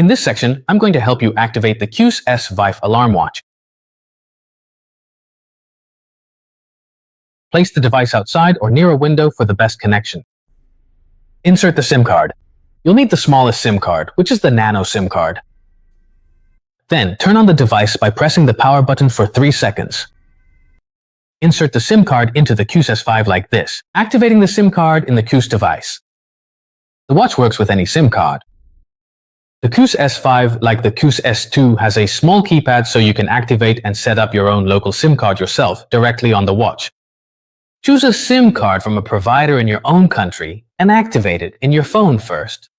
In this section, I'm going to help you activate the QS S5 alarm watch. Place the device outside or near a window for the best connection. Insert the SIM card. You'll need the smallest SIM card, which is the nano SIM card. Then, turn on the device by pressing the power button for 3 seconds. Insert the SIM card into the QS S5 like this, activating the SIM card in the QS device. The watch works with any SIM card. The QS S5, like the QS S2, has a small keypad so you can activate and set up your own local SIM card yourself directly on the watch. Choose a SIM card from a provider in your own country and activate it in your phone first.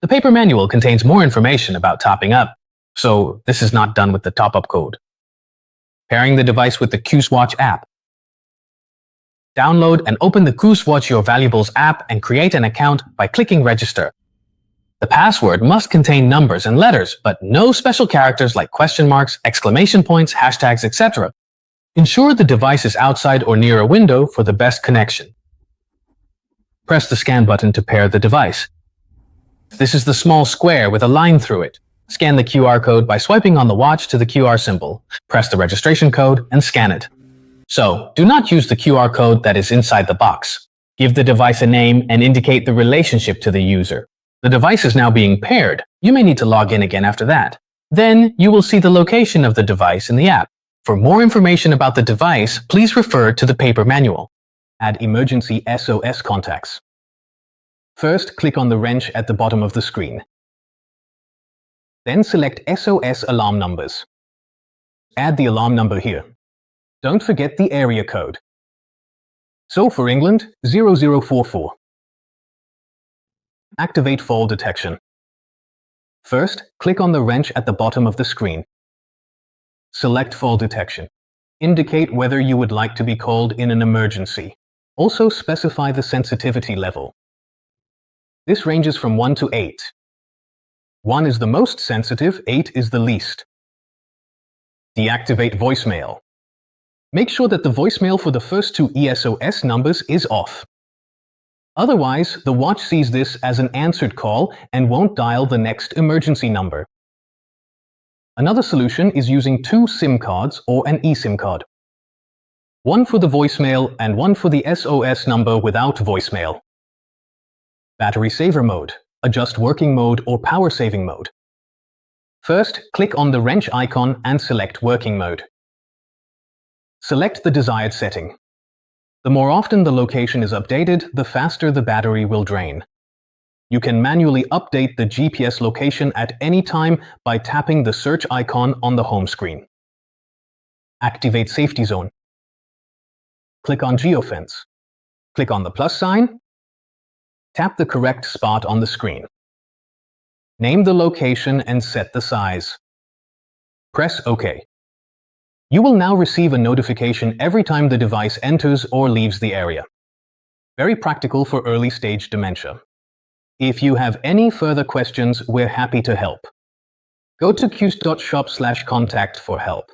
The paper manual contains more information about topping up, so this is not done with the top-up code. Pairing the device with the QS Watch app. Download and open the QS Watch Your Valuables app and create an account by clicking Register. The password must contain numbers and letters, but no special characters like question marks, exclamation points, hashtags, etc. Ensure the device is outside or near a window for the best connection. Press the scan button to pair the device. This is the small square with a line through it. Scan the QR code by swiping on the watch to the QR symbol. Press the registration code and scan it. So, do not use the QR code that is inside the box. Give the device a name and indicate the relationship to the user. The device is now being paired. You may need to log in again after that. Then, you will see the location of the device in the app. For more information about the device, please refer to the paper manual. Add emergency SOS contacts. First, click on the wrench at the bottom of the screen. Then select SOS alarm numbers. Add the alarm number here. Don't forget the area code. So for England, 0044. Activate fall detection. First, click on the wrench at the bottom of the screen. Select fall detection. Indicate whether you would like to be called in an emergency. Also specify the sensitivity level. This ranges from 1 to 8. 1 is the most sensitive, 8 is the least. Deactivate voicemail. Make sure that the voicemail for the first 2 ESOS numbers is off. Otherwise, the watch sees this as an answered call and won't dial the next emergency number. Another solution is using 2 SIM cards or an eSIM card. One for the voicemail and one for the SOS number without voicemail. Battery saver mode. Adjust working mode or power saving mode. First, click on the wrench icon and select working mode. Select the desired setting. The more often the location is updated, the faster the battery will drain. You can manually update the GPS location at any time by tapping the search icon on the home screen. Activate Safety Zone. Click on Geofence. Click on the plus sign. Tap the correct spot on the screen. Name the location and set the size. Press OK. You will now receive a notification every time the device enters or leaves the area. Very practical for early-stage dementia. If you have any further questions, we're happy to help. Go to qs.shop/contact for help.